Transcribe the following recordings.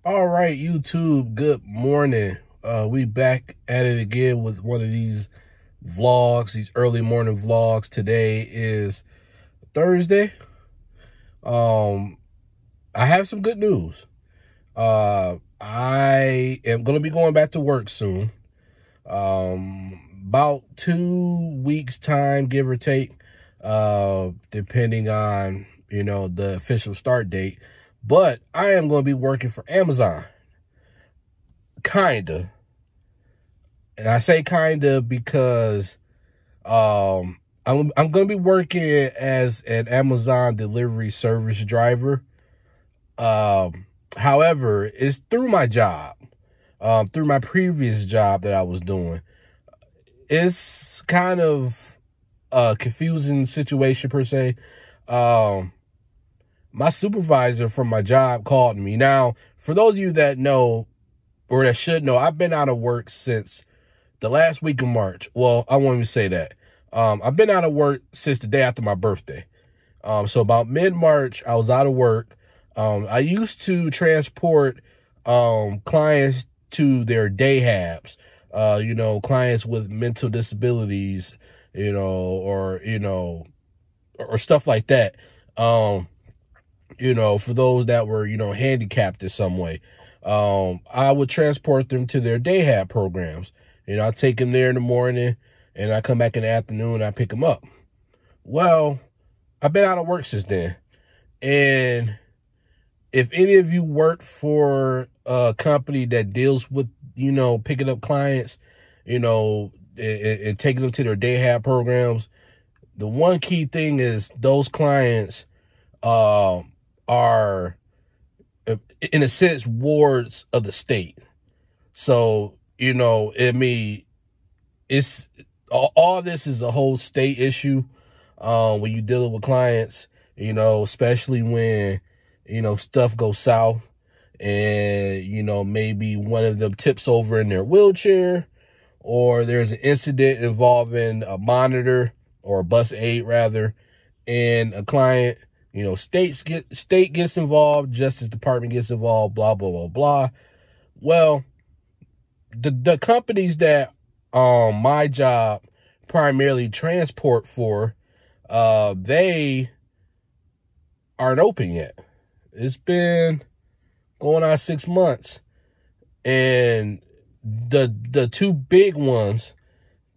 All right, YouTube, good morning. We back at it again with one of these vlogs, these early morning vlogs. Today is Thursday. I have some good news. I am going to be going back to work soon. About 2 weeks time, give or take, depending on, the official start date. But I am going to be working for Amazon. Kinda. And I say kinda because I'm going to be working as an Amazon delivery service driver. However, it's through my job, through my previous job that I was doing. It's kind of a confusing situation per se. My supervisor from my job called me. Now, for those of you that know, or that should know, I've been out of work since the last week of March. Well, I won't even say that. I've been out of work since the day after my birthday. So about mid-March, I was out of work. I used to transport clients to their day habs, clients with mental disabilities, or stuff like that. For those that were, handicapped in some way. I would transport them to their day hab programs. I take them there in the morning, and I come back in the afternoon, and I pick them up. Well, I've been out of work since then. And if any of you work for a company that deals with, picking up clients, and taking them to their day hab programs, the one key thing is those clients are, in a sense, wards of the state. So, it's all this is a whole state issue when you're dealing with clients, especially when, stuff goes south and, maybe one of them tips over in their wheelchair, or there's an incident involving a monitor or a bus aide rather, and a client. State gets involved, Justice Department gets involved, blah, blah, blah, blah. Well, the companies that my job primarily transport for, they aren't open yet. It's been going on 6 months. And the two big ones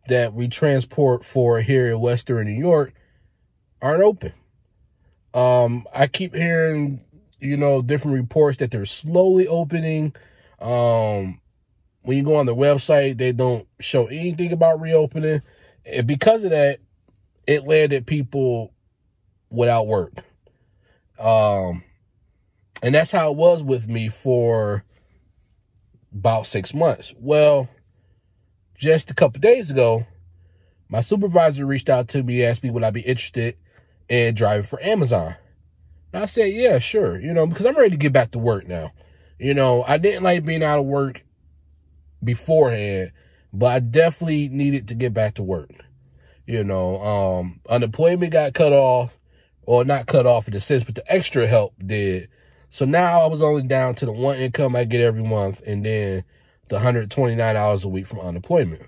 that we transport for here in Western New York aren't open. I keep hearing, different reports that they're slowly opening. When you go on the website, they don't show anything about reopening. And because of that, it landed people without work. And that's how it was with me for about 6 months. Well, just a couple days ago, my supervisor reached out to me, asked me would I be interested and driving for Amazon. And I said, yeah, sure, because I'm ready to get back to work now. I didn't like being out of work beforehand, but I definitely needed to get back to work. Unemployment got cut off, or not cut off in the sense, but the extra help did. So now I was only down to the one income I get every month, and then the $129 a week from unemployment.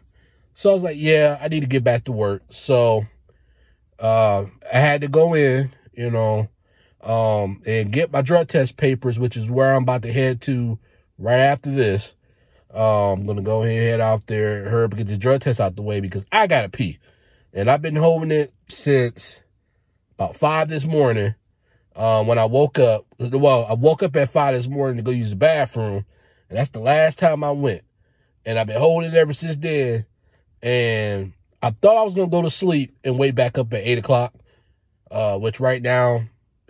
So I was like, yeah, I need to get back to work. So I had to go in, and get my drug test papers, which is where I'm about to head to right after this. I'm going to go ahead and head out there, hurry up and get the drug test out the way because I got to pee. And I've been holding it since about 5 this morning. When I woke up, I woke up at 5 this morning to go use the bathroom. And that's the last time I went. And I've been holding it ever since then. And I thought I was going to go to sleep and wake back up at 8 o'clock, which right now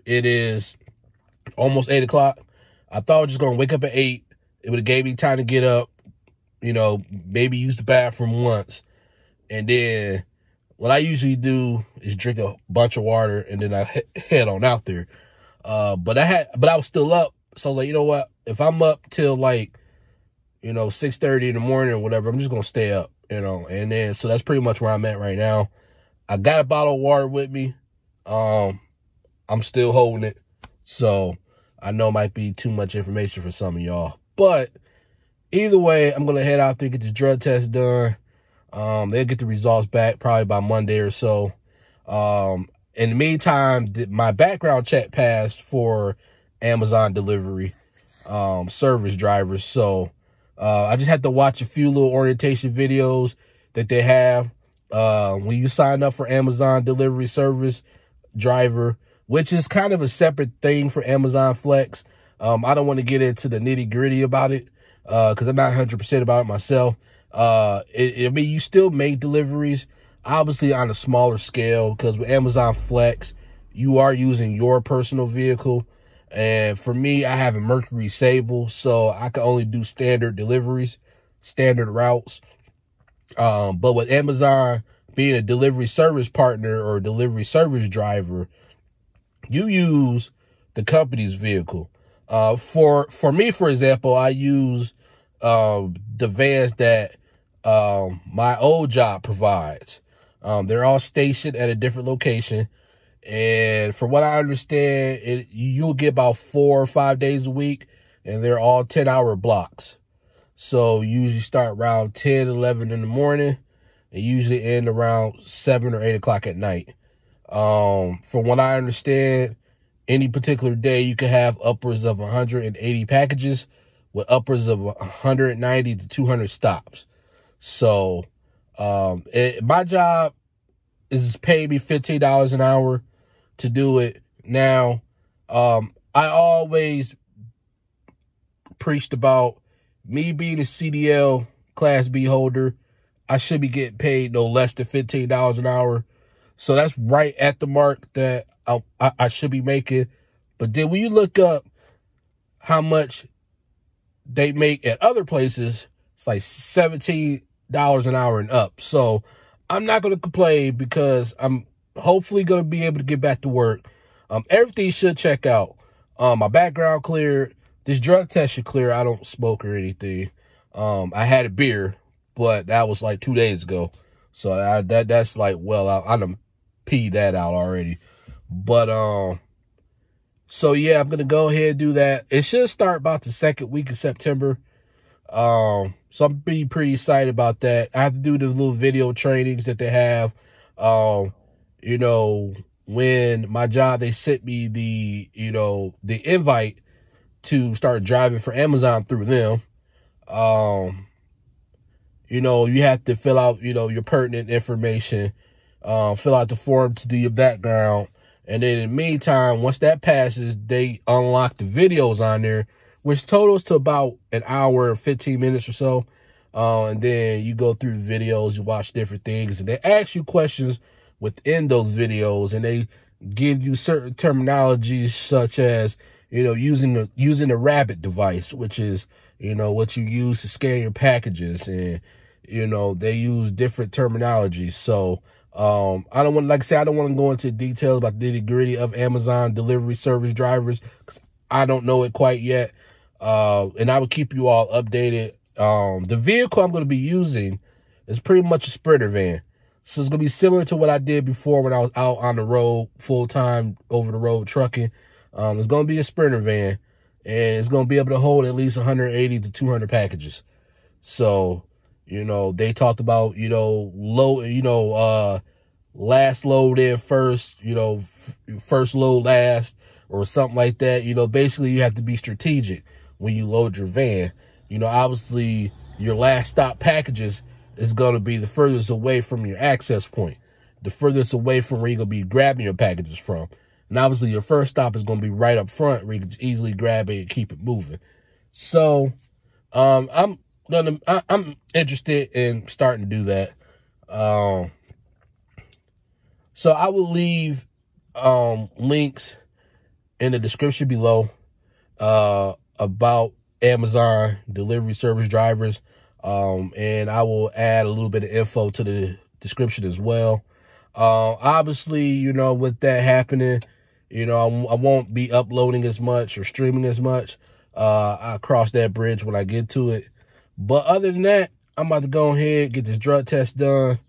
it is almost 8 o'clock. I thought I was just going to wake up at 8. It would have gave me time to get up, maybe use the bathroom once. And then what I usually do is drink a bunch of water and then I head on out there. But I was still up. So I was like, you know what? If I'm up till 6:30 in the morning or whatever, I'm just going to stay up. And then, so that's pretty much where I'm at right now. I got a bottle of water with me. I'm still holding it. So, I know it might be too much information for some of y'all. But either way, I'm going to head out there, get this drug test done. They'll get the results back probably by Monday or so. In the meantime, my background check passed for Amazon delivery service drivers. So I just had to watch a few little orientation videos that they have when you sign up for Amazon delivery service driver, which is kind of a separate thing for Amazon Flex. I don't want to get into the nitty gritty about it because I'm not 100% about it myself. I mean, you still make deliveries, obviously on a smaller scale, because with Amazon Flex, you are using your personal vehicle. And for me, I have a Mercury Sable, so I can only do standard deliveries, standard routes. But with Amazon being a delivery service partner or delivery service driver, you use the company's vehicle. For me, for example, I use the vans that my old job provides. They're all stationed at a different location. And from what I understand, you'll get about 4 or 5 days a week, and they're all 10-hour blocks. So you usually start around 10, 11 in the morning, and usually end around 7 or 8 o'clock at night. From what I understand, any particular day, you can have upwards of 180 packages with upwards of 190 to 200 stops. So my job is paying me $15 an hour to do it. Now, I always preached about me being a CDL Class B holder. I should be getting paid no less than $15 an hour. So that's right at the mark that I should be making. But then when you look up how much they make at other places, it's like $17 an hour and up. So I'm not going to complain because I'm hopefully going to be able to get back to work. Everything should check out. My background cleared. This drug test should clear. I don't smoke or anything. I had a beer, but that was like 2 days ago. So that's like, well, I done peed that out already. But, so yeah, I'm going to go ahead and do that. It should start about the second week of September. So I'm being pretty excited about that. I have to do the little video trainings that they have. You know, when my job, they sent me the invite to start driving for Amazon through them. You know, you have to fill out, your pertinent information, fill out the form to do your background. And then in the meantime, once that passes, they unlock the videos on there, which totals to about an hour and 15 minutes or so. And then you go through the videos, you watch different things, and they ask you questions within those videos, and they give you certain terminologies such as, using the rabbit device, which is, what you use to scan your packages. And, they use different terminologies. So, I don't want, like I said, I don't want to go into details about the nitty gritty of Amazon delivery service drivers, because I don't know it quite yet. And I will keep you all updated. The vehicle I'm going to be using is pretty much a Sprinter van. So it's going to be similar to what I did before when I was out on the road, full-time, over-the-road trucking. It's going to be a Sprinter van, and it's going to be able to hold at least 180 to 200 packages. So, they talked about, last load in first, first load last, or something like that. Basically, you have to be strategic when you load your van. Obviously, your last stop packages is going to be the furthest away from your access point, the furthest away from where you're going to be grabbing your packages from. And obviously, your first stop is going to be right up front where you can easily grab it and keep it moving. So, I'm interested in starting to do that. So I will leave links in the description below about Amazon delivery service drivers. And I will add a little bit of info to the description as well. Obviously, with that happening, I won't be uploading as much or streaming as much. I'll cross that bridge when I get to it. But other than that, I'm about to go ahead, get this drug test done.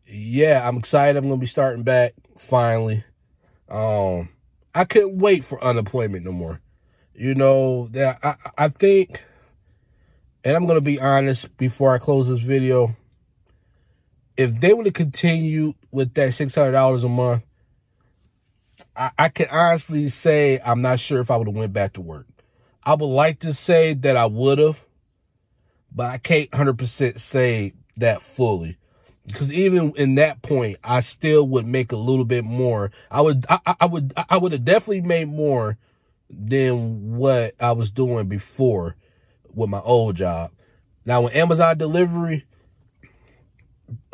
Yeah, I'm excited. I'm going to be starting back finally. I couldn't wait for unemployment no more. You know, that I think, and I'm going to be honest before I close this video, if they would have continued with that $600 a month, I can honestly say I'm not sure if I would have went back to work. I would like to say that I would have, but I can't 100% say that fully. Because even in that point, I still would make a little bit more. I would have definitely made more than what I was doing before with my old job. Now, with Amazon delivery,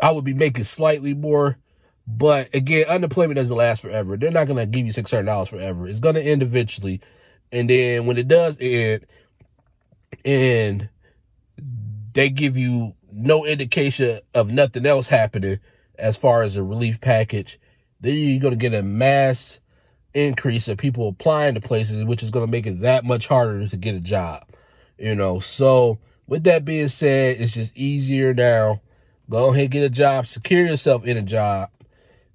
I would be making slightly more. But again, unemployment doesn't last forever. They're not going to give you $600 forever. It's going to end eventually. And then when it does end, and they give you no indication of nothing else happening as far as a relief package, then you're going to get a mass increase of people applying to places, which is going to make it that much harder to get a job. You know, so with that being said, it's just easier now. Go ahead and get a job, secure yourself in a job,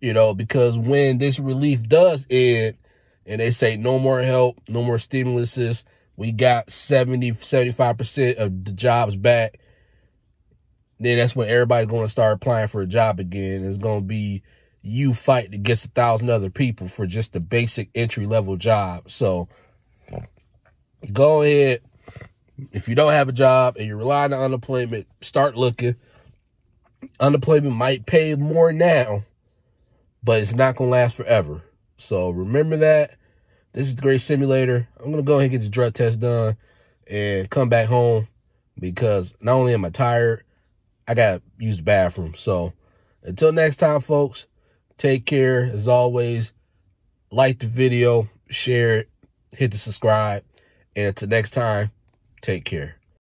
you know, because when this relief does end and they say no more help, no more stimuluses, we got 75% of the jobs back, then that's when everybody's going to start applying for a job again. It's going to be you fighting against 1,000 other people for just a basic entry-level job. So go ahead. If you don't have a job and you're relying on unemployment, start looking. Unemployment might pay more now, but it's not going to last forever. So remember that. This is the Great Simulator. I'm going to go ahead and get the drug test done and come back home because not only am I tired, I got to use the bathroom. So until next time, folks, take care. As always, like the video, share it, hit the subscribe. And until next time, take care.